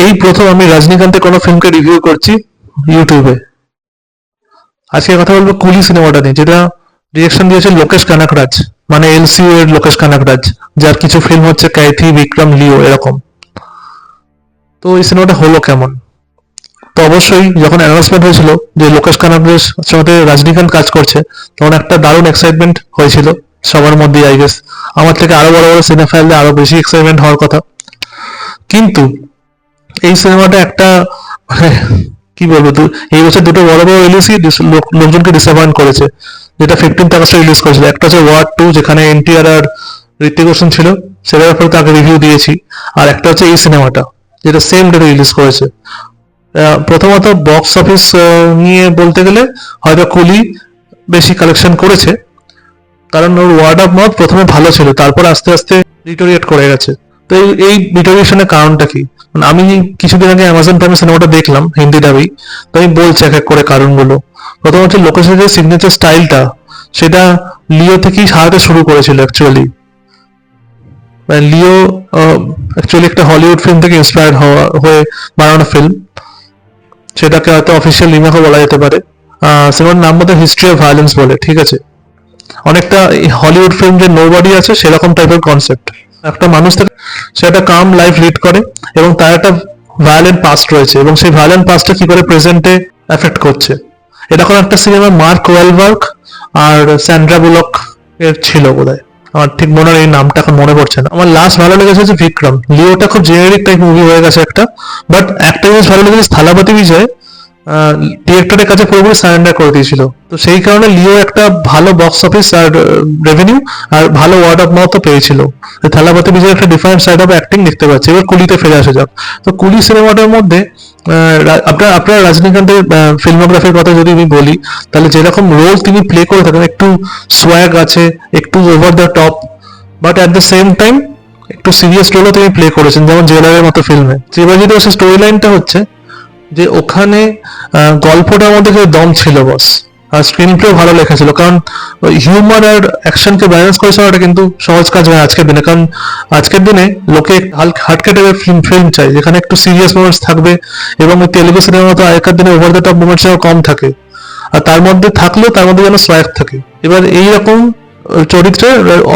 এই প্রথম আমি রজনীকান্তের কোনো ফিল্মকে রিভিউ করছি ইউটিউবে। আজকে কথা বলবো কুলি সিনেমাটা নিয়ে, যেটা ডিরেকশন দিয়েছে লোকেশ কানাকরাজ, মানে এলসিও এর লোকেশ কানাকরাজ, যার কিছু ফিল্ম হচ্ছে ক্যাথি, বিক্রম, লিও এরকম। তো এই সিনেমাটা হলো কেমন? তো অবশ্যই যখন অ্যানাউন্সমেন্ট হয়েছিল যে লোকেশ কানাকরাজ সাথে রজনীকান্ত কাজ করছে, তখন একটা দারুণ এক্সাইটমেন্ট হয়েছিল সবার মধ্যে। আই গেস আমার থেকে আরো বড় বড় সিনেফাইলদের আরো বেশি এক্সাইটমেন্ট হওয়ার কথা। কিন্তু এই সিনেমাটা একটা মানে কি বলবো, এই বছর দুটো বড় বড় রিলিজই লোকজনকে ডিসঅ্যাপয়েন্ট করেছে, যেটা 15th আগস্টে রিলিজ করেছিল। একটা হচ্ছে ওয়ার 2, যেখানে এনটিআর আর ঋত্বিক রোশন ছিল, সেটার ব্যাপারে তাকে রিভিউ দিয়েছি। আর একটা হচ্ছে এই সিনেমাটা, যেটা সেম ডেটে রিলিজ করেছে। প্রথমত বক্স অফিস নিয়ে বলতে গেলে হয়তো কুলি বেশি কালেকশন করেছে, কারণ ওর ওয়ার্ড অফ মাউথ প্রথমে ভালো ছিল, তারপর আস্তে আস্তে ডিটোরিয়েট করে গেছে। তো এই ডিটোরিয়েশনের কারণটা কি? মানে আমি কিছুদিন আগে অ্যামাজন প্রাইমে সিনেমাটা দেখলাম হিন্দি ডাবি, তো আমি বলছি এক এক করে কারণগুলো। প্রথম হচ্ছে লোকেশের যে সিগনেচার স্টাইলটা, সেটা লিও থেকেই সারাতে শুরু করেছিল অ্যাকচুয়ালি। লিও অ্যাকচুয়ালি একটা হলিউড ফিল্ম থেকে ইন্সপায়ার্ড হয়ে বানানো ফিল্ম, সেটাকে হয়তো অফিসিয়াল রিমেকও বলা যেতে পারে। সিনেমার নাম মধ্যে হিস্ট্রি অফ ভায়োলেন্স বলে, ঠিক আছে? অনেকটা হলিউড ফিল্ম যে নোবডি আছে সেরকম টাইপের কনসেপ্ট। একটা মানুষ থাকে, সে একটা কাম লাইফ লিড করে, এবং তার একটা ভায়োলেন্ট পাস্ট রয়েছে, এবং সেই ভায়োলেন্ট পাস্টটা কি করে প্রেজেন্টে এফেক্ট করছে। এরকম একটা সিনেমা মার্ক ওয়েলবার্গ আর স্যান্ড্রা বুলক এর ছিল বোধহয়, আমার ঠিক মনে হয়, এই নামটা এখন মনে পড়ছে না। আমার লাস্ট ভালো লেগেছে হচ্ছে বিক্রম। লিওটা খুব জেনারিক টাইপ মুভি হয়ে গেছে একটা, বাট একটা জিনিস ভালো লেগেছে, থালাপতি বিজয় ডিরেক্টরের কাছে পুরোপুরি সারেন্ডার করে দিয়েছিল। তো সেই কারণে লিও একটা ভালো বক্স অফিস আর রেভিনিউ আর ভালো ওয়ার্ড অফ মাউথও পেয়েছিল। থালাপতি বিজয় একটা ডিফারেন্ট সাইড অফ অ্যাক্টিং দেখতে পাচ্ছি। এবার কুলিতে ফিরে আসা যাক। তো কুলি সিনেমাটার মধ্যে আপনার রজনীকান্তের ফিল্মোগ্রাফির কথা যদি আমি বলি, তাহলে যেরকম রোল তিনি প্লে করে থাকেন, একটু সোয়াগ আছে, একটু over the top, but at the same time একটু সিরিয়াস রোলও তিনি প্লে করেছেন, যেমন জেলারের মতো ফিল্মে। এবার যদি স্টোরি লাইনটা হচ্ছে যে ওখানে গল্পটার মধ্যে যে দম ছিল বস, আর স্ক্রিন প্লেও ভালো লেখা ছিল, কারণ হিউমার আর অ্যাকশনকে ব্যালেন্স করে চলাটা কিন্তু সহজ কাজ হয় আজকের দিনে। কারণ আজকের দিনে লোকে হাটকে টাইপের ফিল্ম চাই, যেখানে একটু সিরিয়াস মোমেন্টস থাকবে, এবং ওই তেলুগু সিনেমার মতো আগেকার দিনে ওভার দ্য টপ মোমেন্টস কম থাকে, আর তার মধ্যে থাকলেও তার মধ্যে যেন সোয়াগ থাকে। এবার এইরকম চরিত্রে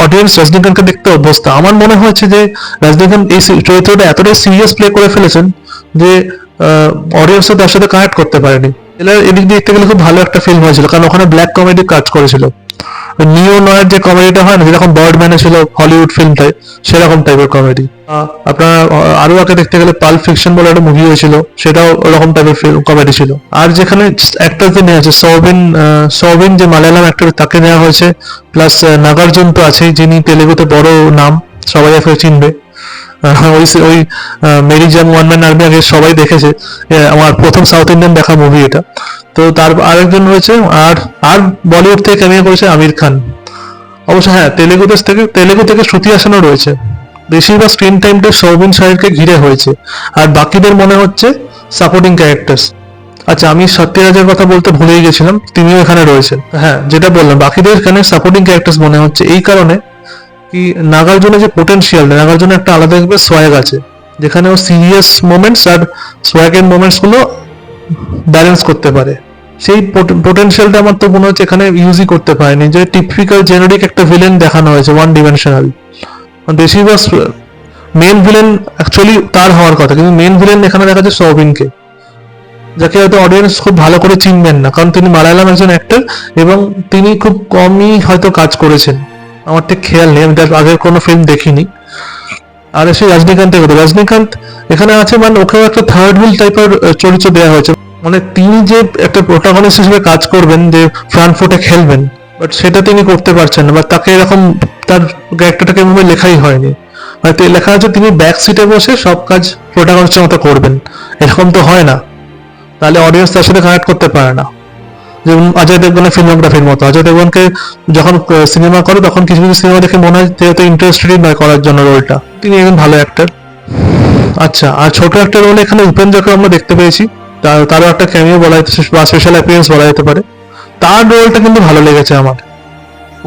অডিয়েন্স রজনীকান্তকে দেখতে অভ্যস্ত। আমার মনে হয়েছে যে রজনীকান্ত এই চরিত্রটা এতটাই সিরিয়াস প্লে করে ফেলেছেন যে অডিয়েন্সও তার সাথে কানেক্ট করতে পারেনি। এদিক দিয়ে দেখতে গেলে খুব ভালো একটা ফিল্ম হয়েছিল, কারণ ওখানে ব্ল্যাক কমেডি কাজ করেছিল। নিও নয়ের যে কমেডিটা হয় না, যেরকম বার্ডম্যানে ছিল হলিউড ফিল্মটাই, সেরকম টাইপের কমেডি। আপনার আরো আগে দেখতে গেলে পাল্প ফিকশন বলে একটা মুভি হয়েছিল, সেটাও ওরকম টাইপের কমেডি ছিল। আর যেখানে অ্যাক্টরদের নেওয়া আছে, সৌবিন যে মালায়ালাম অ্যাক্টর, তাকে নেওয়া হয়েছে, প্লাস নাগার্জুন তো আছেই, যিনি তেলেগুতে বড় নাম, সবাই একে চিনবে। ওই মেরি জাম ওয়ান ম্যান আর্মি আগে সবাই দেখেছে, আমার প্রথম সাউথ ইন্ডিয়ান দেখা মুভি এটা। তো তার আরেকজন রয়েছে, আর আর বলিউড থেকে ক্যামিও করেছে আমির খান। অবশ্য হ্যাঁ, তেলেগু থেকে শ্রুতি হাসানও রয়েছে। বেশিরভাগ স্ক্রিন টাইমটা সৌবিন শাহেরকে ঘিরে হয়েছে, আর বাকিদের মনে হচ্ছে সাপোর্টিং ক্যারেক্টার্স। আচ্ছা, আমি সত্যিরাজের কথা বলতে ভুলেই গেছিলাম, তিনিও এখানে রয়েছেন। হ্যাঁ, যেটা বললাম, বাকিদের এখানে সাপোর্টিং ক্যারেক্টার্স মনে হচ্ছে এই কারণে কি, নাগার্জুনের যে পোটেনশিয়াল, নাগার্জুনের একটা আলাদা দেখবে সোয়াগ আছে, যেখানে ও সিরিয়াস মোমেন্টস আর সোয়াগের মোমেন্টস গুলো ব্যালেন্স করতে পারে। সেই পোটেনশিয়ালটা আমার তো মনে হচ্ছে এখানে ইউজই করতে পারেনি, যে টিপিক্যাল জেনারিক একটা ভিলেন দেখানো হয়েছে, ওয়ান ডিমেনশনাল। বেশিরভাগ মেন ভিলেন অ্যাকচুয়ালি তার হওয়ার কথা, কিন্তু মেন ভিলেন এখানে দেখা যাচ্ছে সৌবিনকে, যাকে হয়তো অডিয়েন্স খুব ভালো করে চিনবেন না, কারণ তিনি মালায়ালাম একজন অ্যাক্টর, এবং তিনি খুব কমই হয়তো কাজ করেছেন। আমার ঠিক খেয়াল নেই, আমি তার আগের কোনো ফিল্ম দেখিনি। আর সেই রজনীকান্তের কথা, রজনীকান্ত এখানে আছে, মানে ওকেও একটা থার্ড হুইল টাইপের চরিত্র দেওয়া হয়েছে। মানে তিনি যে একটা প্রোটাগনিস্ট হিসেবে কাজ করবেন, যে ফ্রন্ট ফুটে খেলবেন, বাট সেটা তিনি করতে পারছেন না, বা তাকে এরকম তার ক্যারেক্টারটাকে এভাবে লেখাই হয়নি। হয়তো লেখা আছে তিনি ব্যাক সিটে বসে সব কাজ প্রোটাগনিস্টের মতো করবেন, এরকম তো হয় না, তাহলে অডিয়েন্স তার সাথে কানেক্ট করতে পারে না। যেমন অজয় দেবগনের ফিল্মোগ্রাফির মতো, অজয় দেবগনকে যখন সিনেমা করে তখন কিছু কিছু সিনেমা দেখে মনে হয় যে ইন্টারেস্টেড নয় করার জন্য রোলটা, তিনি একজন ভালো অ্যাক্টর। আচ্ছা, আর ছোট একটা রোল এখানে উপেন্দ্রকে আমরা দেখতে পেয়েছি, তারও একটা ক্যামিও বলা যেতে বা স্পেশাল অ্যাপিয়ারেন্স বলা যেতে পারে। তার রোলটা কিন্তু ভালো লেগেছে আমার।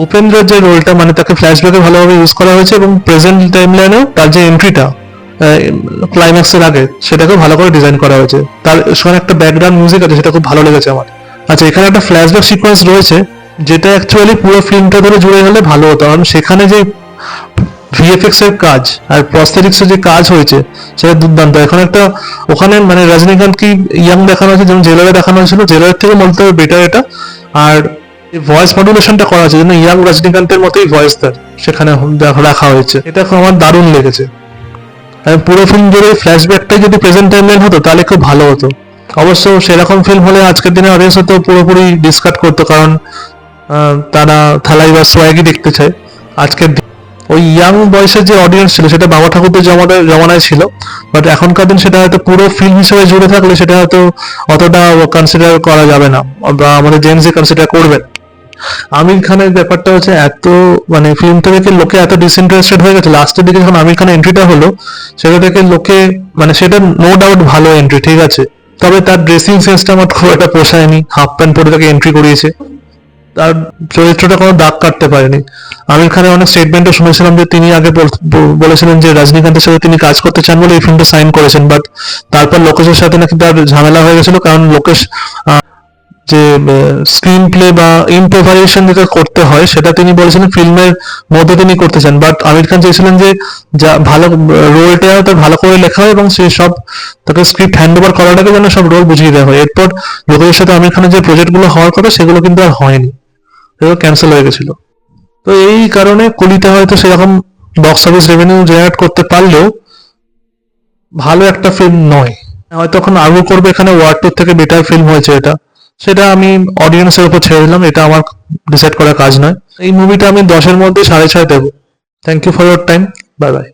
উপেন্দ্রের যে রোলটা, মানে তাকে ফ্ল্যাশব্যাকে ভালোভাবে ইউজ করা হয়েছে, এবং প্রেজেন্ট টাইম লাইনেও তার যে এন্ট্রিটা, ক্লাইম্যাক্সের আগে সেটাকে ভালো করে ডিজাইন করা হয়েছে। তার সঙ্গে একটা ব্যাকগ্রাউন্ড মিউজিক আছে, সেটা খুব ভালো লেগেছে আমার। আচ্ছা, এখানে একটা ফ্ল্যাশব্যাক সিকোয়েন্স রয়েছে যেটা অ্যাকচুয়ালি পুরো ফিল্মটা ধরে জুড়ে গেলে ভালো হতো, কারণ সেখানে যে ভিএফএক্স এর কাজ আর প্রস্থেটিক্স এর যে কাজ হয়েছে সেটা দুর্দান্ত। এখন একটা ওখানে মানে রজনীকান্ত কি ইয়াং দেখানো হয়েছে, যেমন জেলারে দেখানো হয়েছিল, জেলারের থেকে বলতে হবে বেটার এটা। আর ভয়েস মডুলেশনটা করা হয়েছে যেন ইয়াং রজনীকান্তের মতোই ভয়েস তার সেখানে রাখা হয়েছে, এটা আমার দারুণ লেগেছে। পুরো ফিল্ম জুড়ে ফ্ল্যাশব্যাকটাই যদি প্রেজেন্ট টাইমলাইন হতো তাহলে খুব ভালো হতো। অবশ্য সেরকম ফিল্ম হলে আজকের দিনে অডিয়েন্স হয়তো পুরোপুরি ডিসকার্ড করতো, কারণ তারা থালাই বা সোয়াগই দেখতে চায়। আজকের ওই ইয়াং বয়সের যে অডিয়েন্স ছিল সেটা বাবা ঠাকুরদের জমানায় ছিল, বাট এখনকার দিন সেটা হয়তো পুরো ফিল্ম হিসেবে জুড়ে থাকলে সেটা হয়তো অতটা কনসিডার করা যাবে না, বা আমাদের জেনজি কনসিডার করবেন। আমির খানের ব্যাপারটা হচ্ছে এত মানে ফিল্মটা দেখে লোকে এত ডিসইন্টারেস্টেড হয়ে গেছে লাস্টের দিকে যখন আমির খানের এন্ট্রিটা হলো, সেটা থেকে লোকে মানে সেটা নো ডাউট ভালো এন্ট্রি, ঠিক আছে, তবে তার ড্রেসিং সেন্সটা আমার খুব একটা পোষায়নি। হাফ প্যান্ট পরে তাকে এন্ট্রি করিয়েছে, তার চরিত্রটা কোনো দাগ কাটতে পারেনি। আমির খানের অনেক স্টেটমেন্টও শুনেছিলাম যে তিনি আগে বলেছিলেন যে রজনীকান্তের সাথে তিনি কাজ করতে চান বলে এই ফিল্মটা সাইন করেছেন, বাট তারপর লোকেশের সাথে নাকি তার ঝামেলা হয়ে গেছিল, কারণ লোকেশ যে স্ক্রিন প্লে বা ইম্প্রোভাইজেশন যেটা করতে হয় সেটা তিনি বলেছিলেন ফিল্মের মধ্যে তিনি করতে চান, বাট আমির খান চেয়েছিলেন যে যা ভালো রোলটা তার ভালো করে লেখা হয় এবং সে সব তাকে স্ক্রিপ্ট হ্যান্ড ওভার করাটাকে যেন সব রোল বুঝিয়ে দেওয়া হয়। এরপর লোকের সাথে আমির খানের যে প্রজেক্টগুলো হওয়ার কথা সেগুলো কিন্তু আর হয়নি, এগুলো ক্যান্সেল হয়ে গেছিল। তো এই কারণে কলিতে হয়তো সেরকম বক্স অফিস রেভিনিউ জেনারেট করতে পারলেও ভালো একটা ফিল্ম নয়। হয়তো এখন আর্গু করবে এখানে ওয়ার টুর থেকে বেটার ফিল্ম হয়েছে এটা, সেটা আমি অডিয়েন্সের উপর ছেড়ে দিলাম, এটা আমার ডিসাইড করার কাজ নয়। এই মুভিটা আমি 10-এর মধ্যে 6.5 দেবো। Thank you for your time, bye by.